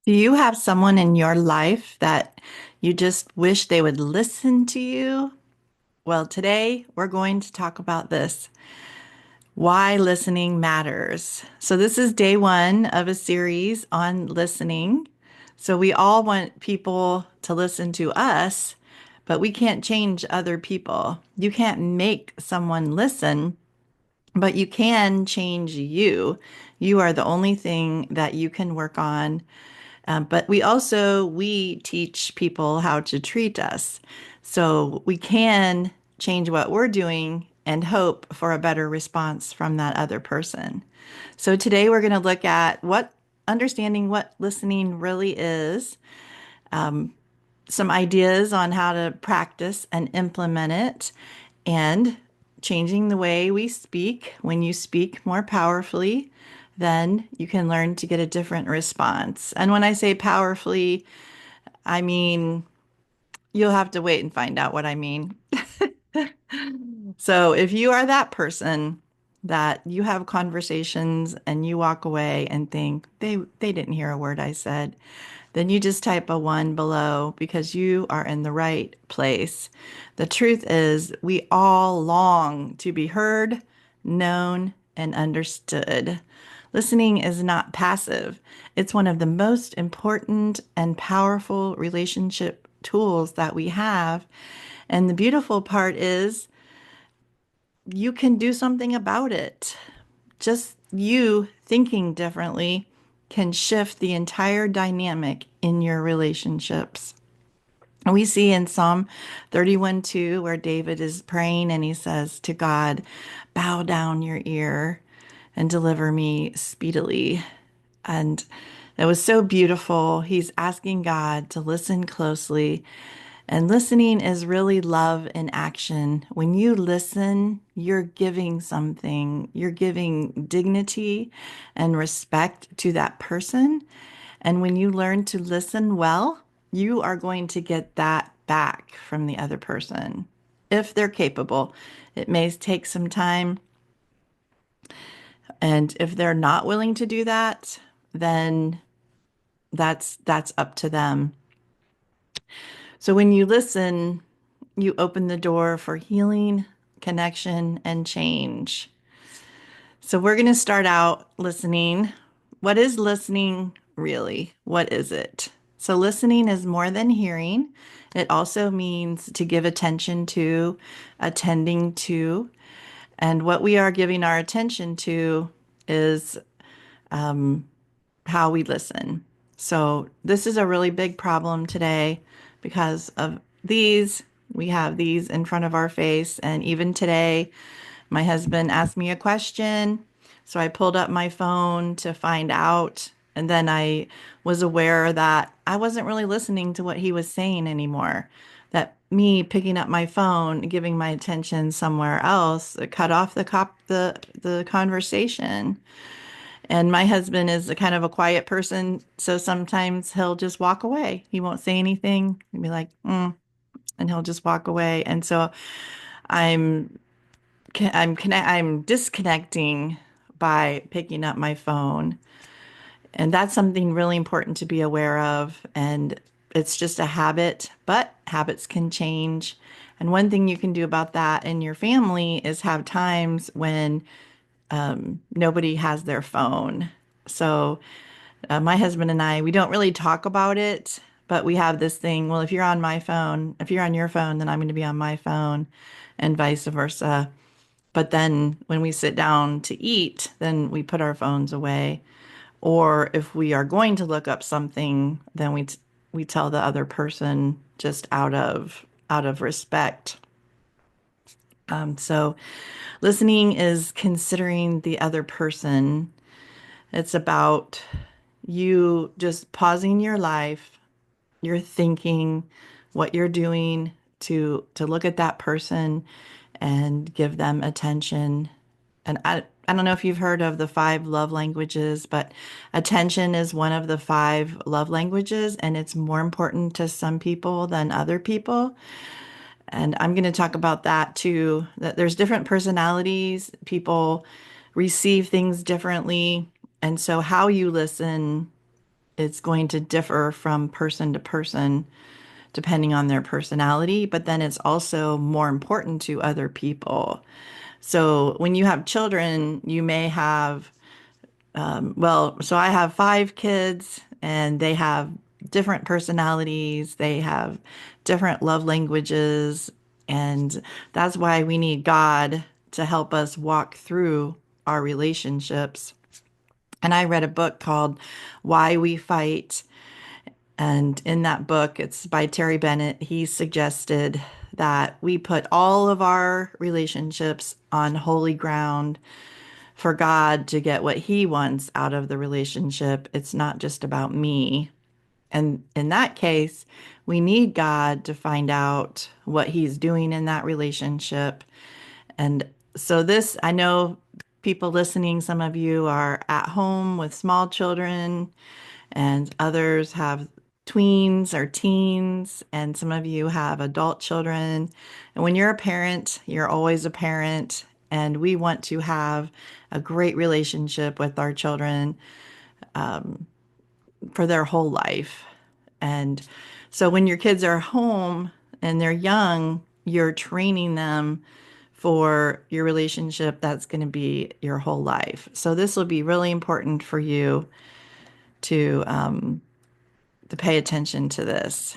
Do you have someone in your life that you just wish they would listen to you? Well, today we're going to talk about this, why listening matters. So, this is day one of a series on listening. So, we all want people to listen to us, but we can't change other people. You can't make someone listen, but you can change you. You are the only thing that you can work on, but we teach people how to treat us. So we can change what we're doing and hope for a better response from that other person. So today we're going to look at understanding what listening really is, some ideas on how to practice and implement it, and changing the way we speak. When you speak more powerfully, then you can learn to get a different response. And when I say powerfully, I mean, you'll have to wait and find out what I mean. So if you are that person that you have conversations and you walk away and think they didn't hear a word I said, then you just type a one below because you are in the right place. The truth is, we all long to be heard, known, and understood. Listening is not passive. It's one of the most important and powerful relationship tools that we have. And the beautiful part is you can do something about it. Just you thinking differently can shift the entire dynamic in your relationships. We see in Psalm 31:2 where David is praying and he says to God, bow down your ear and deliver me speedily. And it was so beautiful. He's asking God to listen closely. And listening is really love in action. When you listen, you're giving something, you're giving dignity and respect to that person. And when you learn to listen well, you are going to get that back from the other person if they're capable. It may take some time. And if they're not willing to do that, then that's up to them. So when you listen, you open the door for healing, connection, and change. So we're going to start out listening. What is listening really? What is it? So listening is more than hearing. It also means to give attention to, attending to, and what we are giving our attention to is how we listen. So this is a really big problem today because of these. We have these in front of our face. And even today, my husband asked me a question. So I pulled up my phone to find out. And then I was aware that I wasn't really listening to what he was saying anymore. That me picking up my phone, giving my attention somewhere else, it cut off the conversation. And my husband is a kind of a quiet person, so sometimes he'll just walk away. He won't say anything. He'll be like, and he'll just walk away. And so I'm I'm disconnecting by picking up my phone. And that's something really important to be aware of. And it's just a habit, but habits can change. And one thing you can do about that in your family is have times when nobody has their phone. So my husband and I, we don't really talk about it, but we have this thing. Well, if you're on my phone, if you're on your phone, then I'm going to be on my phone, and vice versa. But then when we sit down to eat, then we put our phones away. Or if we are going to look up something, then we tell the other person just out of respect. So listening is considering the other person. It's about you just pausing your life, you're thinking, what you're doing to look at that person and give them attention. And I don't know if you've heard of the five love languages, but attention is one of the five love languages, and it's more important to some people than other people. And I'm going to talk about that too, that there's different personalities, people receive things differently. And so how you listen it's going to differ from person to person depending on their personality, but then it's also more important to other people. So when you have children, you may have, so I have five kids and they have different personalities, they have different love languages, and that's why we need God to help us walk through our relationships. And I read a book called Why We Fight. And in that book, it's by Terry Bennett. He suggested that we put all of our relationships on holy ground for God to get what he wants out of the relationship. It's not just about me. And in that case, we need God to find out what he's doing in that relationship. And so, this, I know people listening, some of you are at home with small children, and others have tweens or teens, and some of you have adult children. And when you're a parent, you're always a parent, and we want to have a great relationship with our children for their whole life. And so when your kids are home and they're young, you're training them for your relationship that's going to be your whole life. So this will be really important for you to to pay attention to this.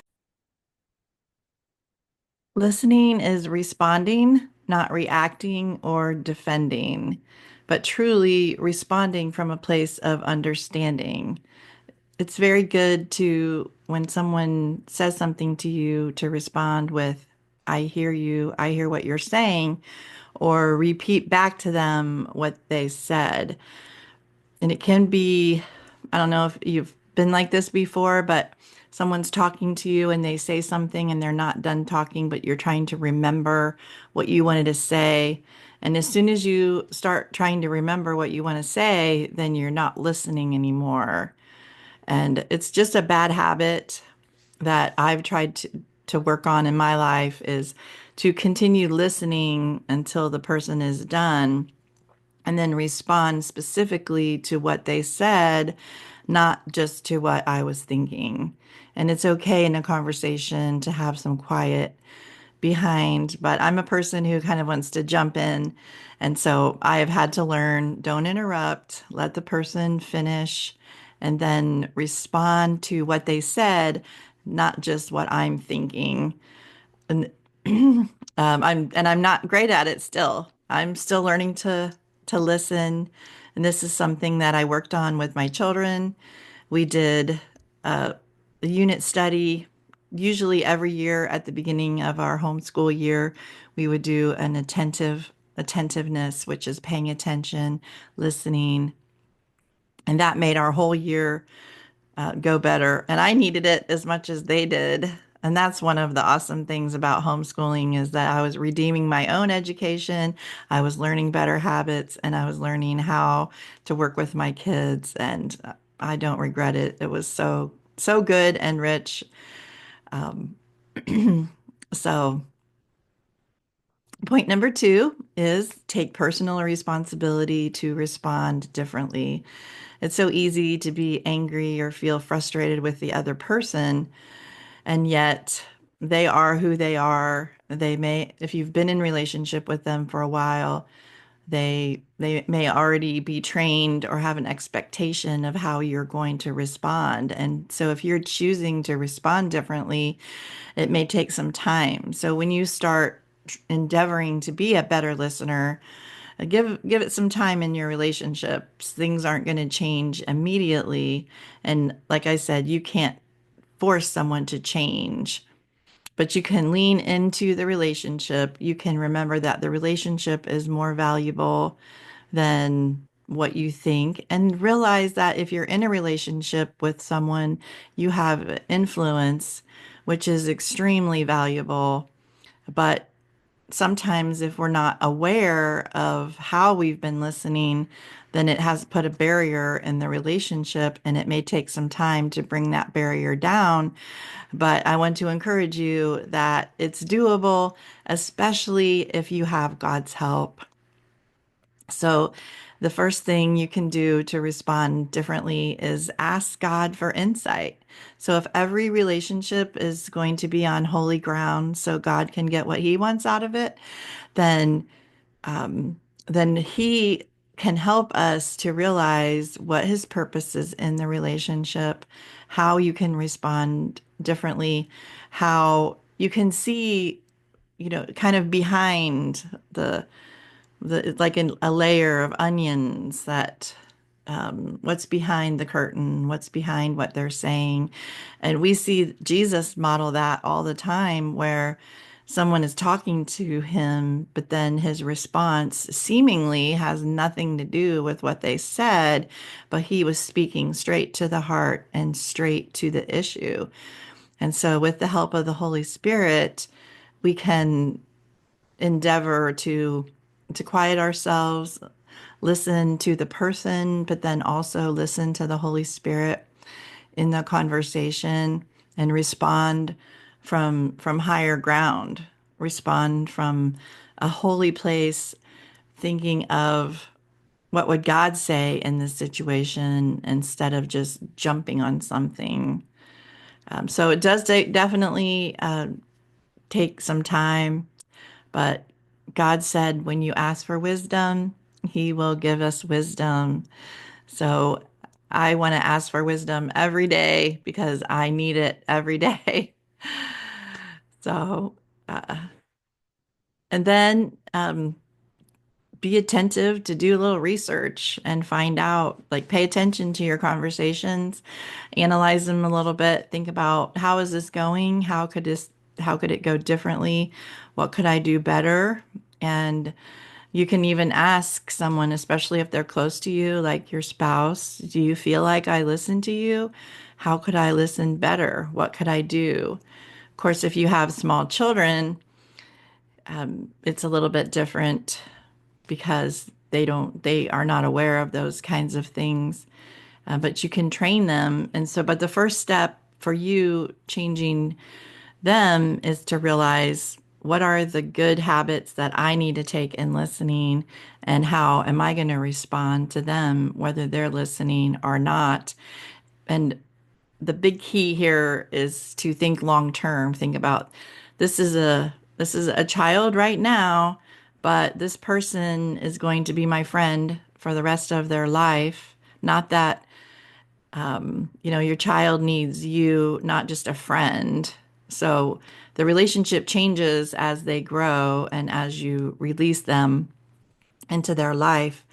Listening is responding, not reacting or defending, but truly responding from a place of understanding. It's very good to, when someone says something to you, to respond with, I hear you, I hear what you're saying, or repeat back to them what they said. And it can be, I don't know if you've been like this before, but someone's talking to you and they say something and they're not done talking, but you're trying to remember what you wanted to say. And as soon as you start trying to remember what you want to say, then you're not listening anymore. And it's just a bad habit that I've tried to work on in my life, is to continue listening until the person is done and then respond specifically to what they said, not just to what I was thinking. And it's okay in a conversation to have some quiet behind, but I'm a person who kind of wants to jump in. And so I have had to learn, don't interrupt, let the person finish, and then respond to what they said, not just what I'm thinking. And I'm not great at it still. I'm still learning to listen. And this is something that I worked on with my children. We did a unit study. Usually every year at the beginning of our homeschool year, we would do an attentiveness, which is paying attention, listening, and that made our whole year go better. And I needed it as much as they did. And that's one of the awesome things about homeschooling, is that I was redeeming my own education. I was learning better habits and I was learning how to work with my kids. And I don't regret it. It was so good and rich. Um, so, point number two is take personal responsibility to respond differently. It's so easy to be angry or feel frustrated with the other person, and yet they are who they are. They may, if you've been in relationship with them for a while, they may already be trained or have an expectation of how you're going to respond. And so if you're choosing to respond differently, it may take some time. So when you start endeavoring to be a better listener, give it some time in your relationships. Things aren't going to change immediately. And like I said, you can't force someone to change, but you can lean into the relationship. You can remember that the relationship is more valuable than what you think, and realize that if you're in a relationship with someone, you have influence, which is extremely valuable. But sometimes if we're not aware of how we've been listening, then it has put a barrier in the relationship, and it may take some time to bring that barrier down. But I want to encourage you that it's doable, especially if you have God's help. So the first thing you can do to respond differently is ask God for insight. So if every relationship is going to be on holy ground so God can get what he wants out of it, then um, then he can help us to realize what his purpose is in the relationship, how you can respond differently, how you can see, kind of behind the like a layer of onions that what's behind the curtain, what's behind what they're saying. And we see Jesus model that all the time where someone is talking to him, but then his response seemingly has nothing to do with what they said, but he was speaking straight to the heart and straight to the issue. And so, with the help of the Holy Spirit, we can endeavor to quiet ourselves, listen to the person, but then also listen to the Holy Spirit in the conversation and respond from higher ground, respond from a holy place, thinking of what would God say in this situation instead of just jumping on something. So it does definitely take some time, but God said, when you ask for wisdom, he will give us wisdom. So I want to ask for wisdom every day because I need it every day. So, uh, and then be attentive to do a little research and find out, like pay attention to your conversations, analyze them a little bit, think about how is this going? How could it go differently? What could I do better? And you can even ask someone, especially if they're close to you, like your spouse, do you feel like I listen to you? How could I listen better? What could I do? Of course, if you have small children, it's a little bit different because they are not aware of those kinds of things. But you can train them. And so, but the first step for you changing them is to realize what are the good habits that I need to take in listening and how am I going to respond to them, whether they're listening or not. And the big key here is to think long term. Think about this is a child right now, but this person is going to be my friend for the rest of their life. Not that your child needs you, not just a friend. So the relationship changes as they grow and as you release them into their life.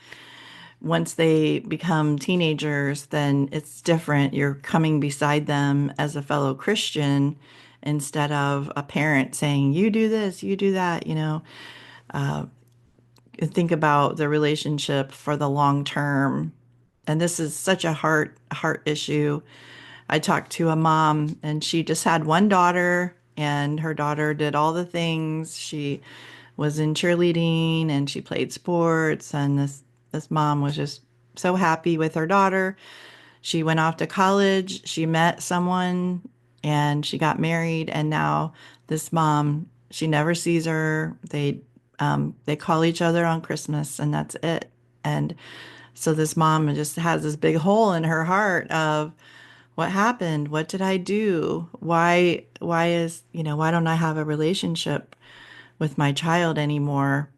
Once they become teenagers, then it's different. You're coming beside them as a fellow Christian instead of a parent saying, you do this, you do that. Think about the relationship for the long term. And this is such a heart issue. I talked to a mom and she just had one daughter and her daughter did all the things. She was in cheerleading and she played sports and this mom was just so happy with her daughter. She went off to college, she met someone and she got married and now this mom, she never sees her. They call each other on Christmas and that's it. And so this mom just has this big hole in her heart of what happened? What did I do? Why don't I have a relationship with my child anymore?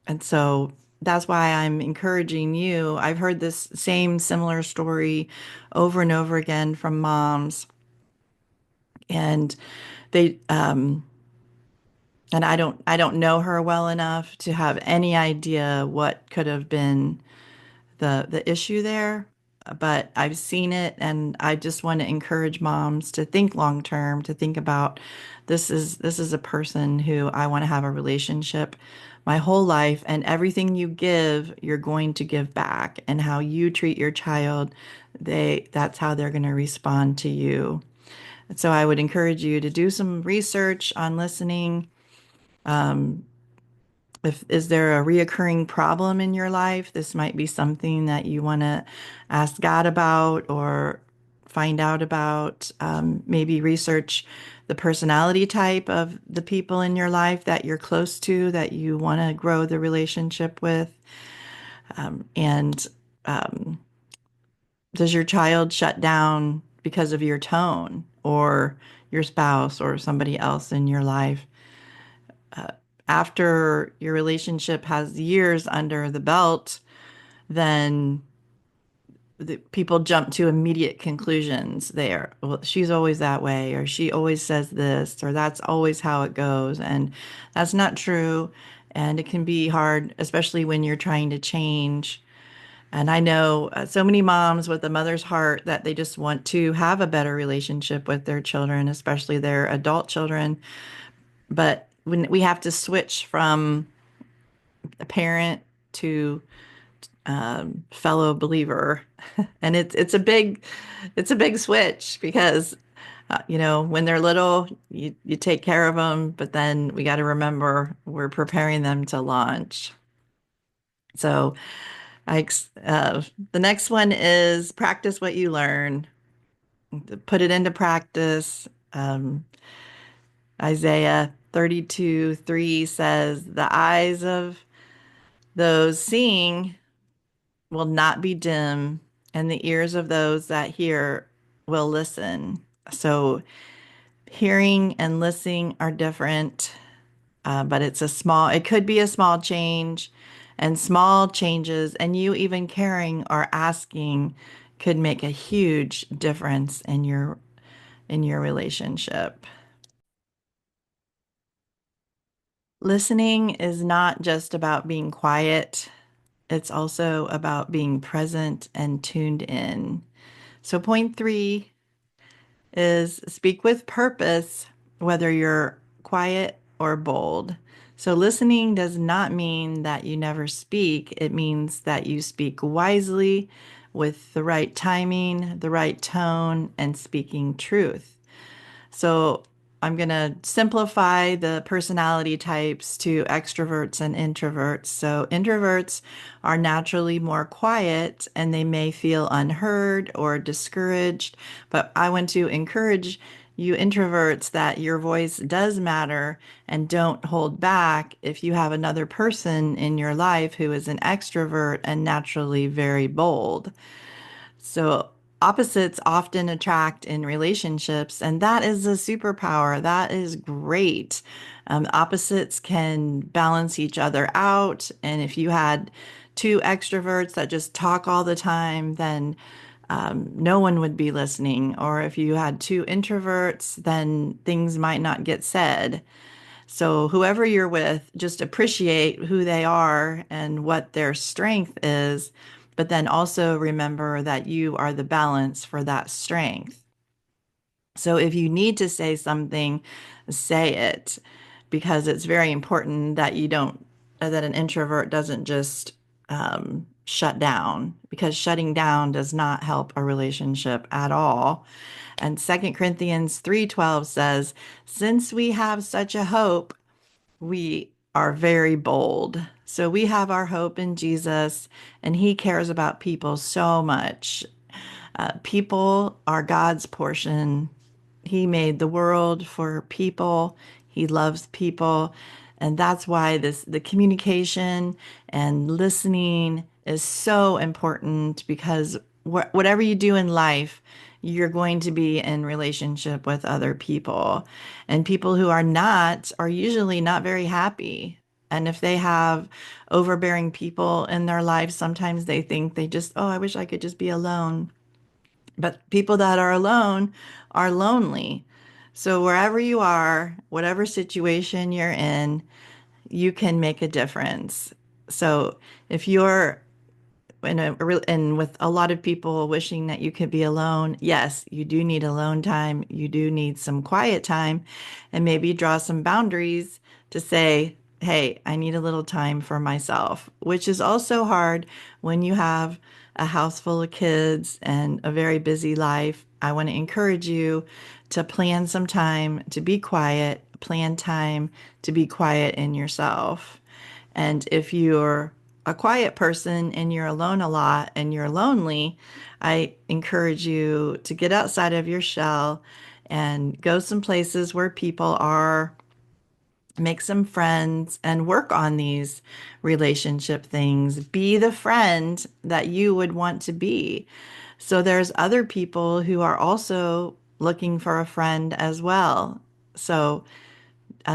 And so that's why I'm encouraging you. I've heard this same similar story over and over again from moms and they and I don't know her well enough to have any idea what could have been the issue there, but I've seen it and I just want to encourage moms to think long term, to think about this is a person who I want to have a relationship my whole life and everything you give, you're going to give back and how you treat your child, that's how they're going to respond to you. So I would encourage you to do some research on listening. If is there a reoccurring problem in your life? This might be something that you want to ask God about or find out about. Maybe research the personality type of the people in your life that you're close to, that you want to grow the relationship with. And does your child shut down because of your tone or your spouse or somebody else in your life? After your relationship has years under the belt, then people jump to immediate conclusions there. Well, she's always that way, or she always says this, or that's always how it goes. And that's not true. And it can be hard, especially when you're trying to change. And I know so many moms with a mother's heart that they just want to have a better relationship with their children, especially their adult children. But when we have to switch from a parent to fellow believer, and it's a big switch because when they're little, you take care of them, but then we got to remember we're preparing them to launch. So the next one is practice what you learn, put it into practice. Isaiah 32:3 says, "The eyes of those seeing will not be dim, and the ears of those that hear will listen." So hearing and listening are different, but it could be a small change, and small changes, and you even caring or asking could make a huge difference in your relationship. Listening is not just about being quiet. It's also about being present and tuned in. So, point three is speak with purpose, whether you're quiet or bold. So, listening does not mean that you never speak, it means that you speak wisely with the right timing, the right tone, and speaking truth. So I'm going to simplify the personality types to extroverts and introverts. So introverts are naturally more quiet and they may feel unheard or discouraged, but I want to encourage you introverts that your voice does matter and don't hold back if you have another person in your life who is an extrovert and naturally very bold. So opposites often attract in relationships, and that is a superpower. That is great. Opposites can balance each other out. And if you had two extroverts that just talk all the time, then no one would be listening. Or if you had two introverts, then things might not get said. So, whoever you're with, just appreciate who they are and what their strength is, but then also remember that you are the balance for that strength. So, if you need to say something, say it because it's very important that that an introvert doesn't just shut down because shutting down does not help a relationship at all. And Second Corinthians 3:12 says, "Since we have such a hope, we are very bold." So we have our hope in Jesus, and He cares about people so much. People are God's portion. He made the world for people. He loves people. And that's why the communication and listening is so important because whatever you do in life, you're going to be in relationship with other people. And people who are not are usually not very happy. And if they have overbearing people in their life, sometimes they think oh, I wish I could just be alone. But people that are alone are lonely. So wherever you are, whatever situation you're in, you can make a difference. So if you're and with a lot of people wishing that you could be alone, yes, you do need alone time. You do need some quiet time and maybe draw some boundaries to say, hey, I need a little time for myself, which is also hard when you have a house full of kids and a very busy life. I want to encourage you to plan some time to be quiet, plan time to be quiet in yourself. And if you're a quiet person and you're alone a lot and you're lonely, I encourage you to get outside of your shell and go some places where people are make some friends and work on these relationship things. Be the friend that you would want to be. So there's other people who are also looking for a friend as well. So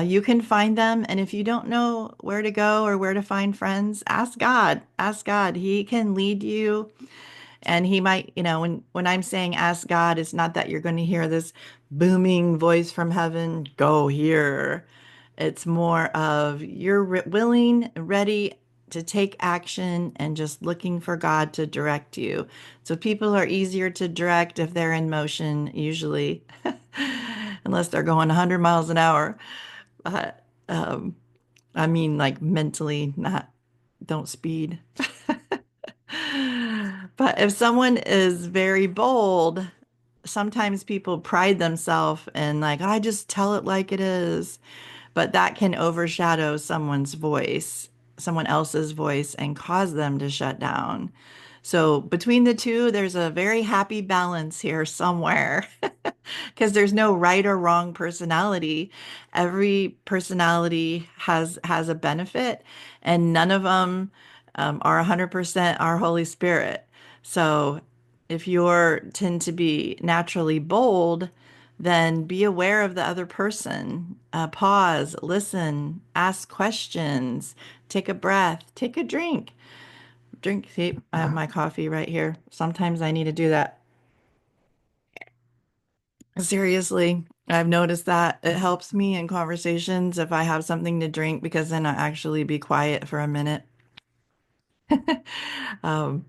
you can find them. And if you don't know where to go or where to find friends, ask God. Ask God. He can lead you. And he might, when I'm saying ask God, it's not that you're going to hear this booming voice from heaven, go here. It's more of you're willing, ready to take action and just looking for God to direct you. So people are easier to direct if they're in motion, usually, unless they're going 100 miles an hour. Uh, um, I mean, like mentally, not don't speed. But if someone is very bold, sometimes people pride themselves and like, I just tell it like it is. But that can overshadow someone else's voice, and cause them to shut down. So between the two, there's a very happy balance here somewhere because there's no right or wrong personality. Every personality has a benefit, and none of them are 100% our Holy Spirit. So if you tend to be naturally bold, then be aware of the other person. Pause, listen, ask questions, take a breath, take a drink. Drink. See, I have my coffee right here. Sometimes I need to do that. Seriously, I've noticed that it helps me in conversations if I have something to drink because then I actually be quiet for a minute. Um,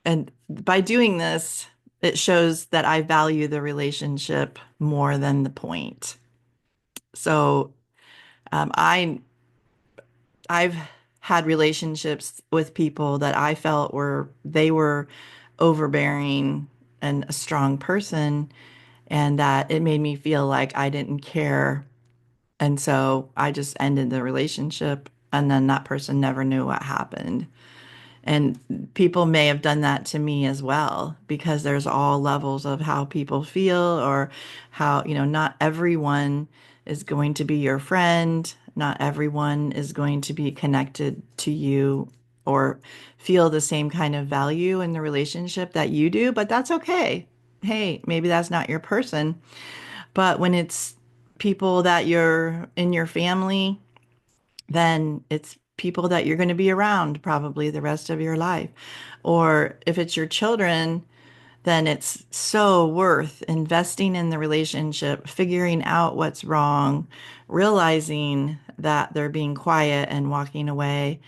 and by doing this, it shows that I value the relationship more than the point. So I've had relationships with people that I felt they were overbearing and a strong person, and that it made me feel like I didn't care. And so I just ended the relationship, and then that person never knew what happened. And people may have done that to me as well, because there's all levels of how people feel, or how, not everyone is going to be your friend. Not everyone is going to be connected to you or feel the same kind of value in the relationship that you do, but that's okay. Hey, maybe that's not your person. But when it's people that you're in your family, then it's people that you're going to be around probably the rest of your life. Or if it's your children, then it's so worth investing in the relationship, figuring out what's wrong, realizing that they're being quiet and walking away,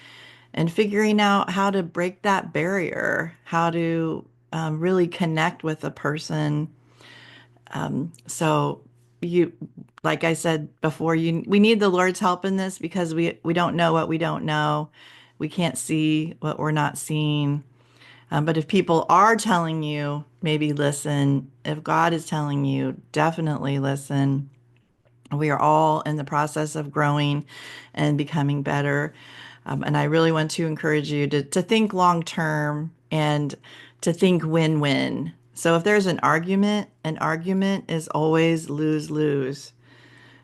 and figuring out how to break that barrier, how to really connect with a person. So you, like I said before, we need the Lord's help in this because we don't know what we don't know. We can't see what we're not seeing. But if people are telling you, maybe listen. If God is telling you, definitely listen. We are all in the process of growing and becoming better. And I really want to encourage you to think long term and to think win-win. So if there's an argument is always lose-lose,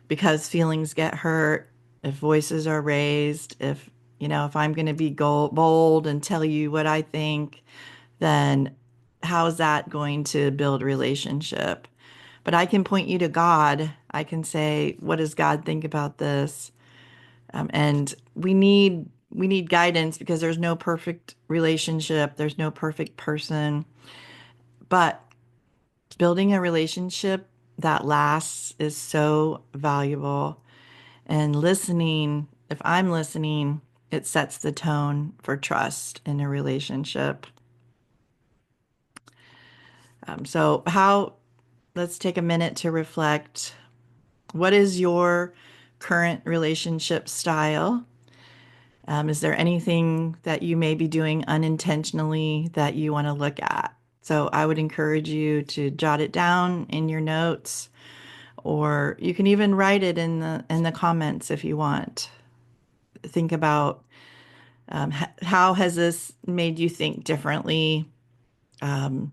because feelings get hurt, if voices are raised, if I'm going to be bold and tell you what I think, then how is that going to build relationship? But I can point you to God. I can say, what does God think about this? And we need guidance because there's no perfect relationship, there's no perfect person. But building a relationship that lasts is so valuable. And listening, if I'm listening, it sets the tone for trust in a relationship. So, let's take a minute to reflect. What is your current relationship style? Is there anything that you may be doing unintentionally that you want to look at? So I would encourage you to jot it down in your notes, or you can even write it in the comments if you want. Think about how has this made you think differently? Um,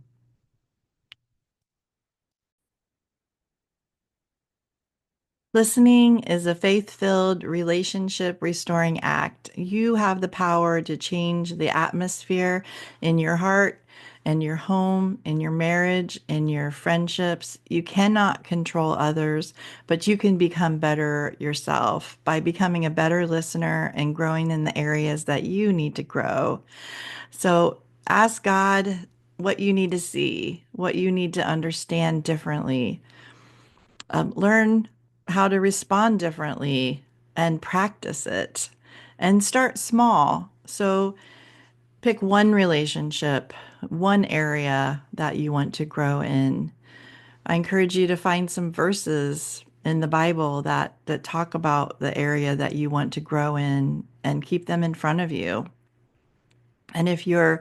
Listening is a faith-filled, relationship-restoring act. You have the power to change the atmosphere in your heart, in your home, in your marriage, in your friendships. You cannot control others, but you can become better yourself by becoming a better listener and growing in the areas that you need to grow. So ask God what you need to see, what you need to understand differently. Learn how to respond differently and practice it and start small. So pick one relationship, one area that you want to grow in. I encourage you to find some verses in the Bible that talk about the area that you want to grow in and keep them in front of you. And if you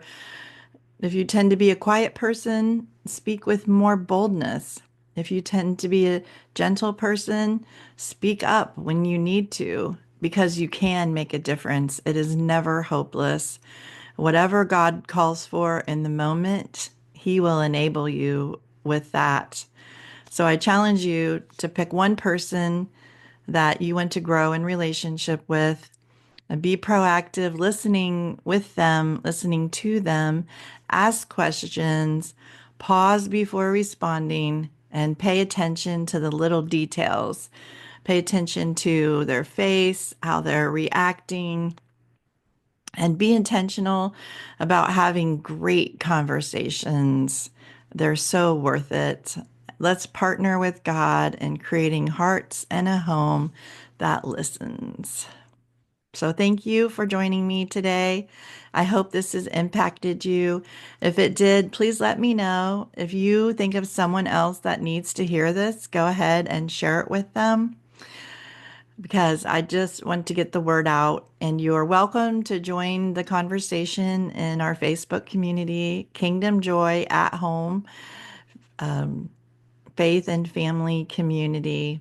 tend to be a quiet person, speak with more boldness. If you tend to be a gentle person, speak up when you need to because you can make a difference. It is never hopeless. Whatever God calls for in the moment, He will enable you with that. So I challenge you to pick one person that you want to grow in relationship with and be proactive, listening with them, listening to them, ask questions, pause before responding, and pay attention to the little details. Pay attention to their face, how they're reacting, and be intentional about having great conversations. They're so worth it. Let's partner with God in creating hearts and a home that listens. So thank you for joining me today. I hope this has impacted you. If it did, please let me know. If you think of someone else that needs to hear this, go ahead and share it with them because I just want to get the word out. And you're welcome to join the conversation in our Facebook community, Kingdom Joy at Home, Faith and Family Community.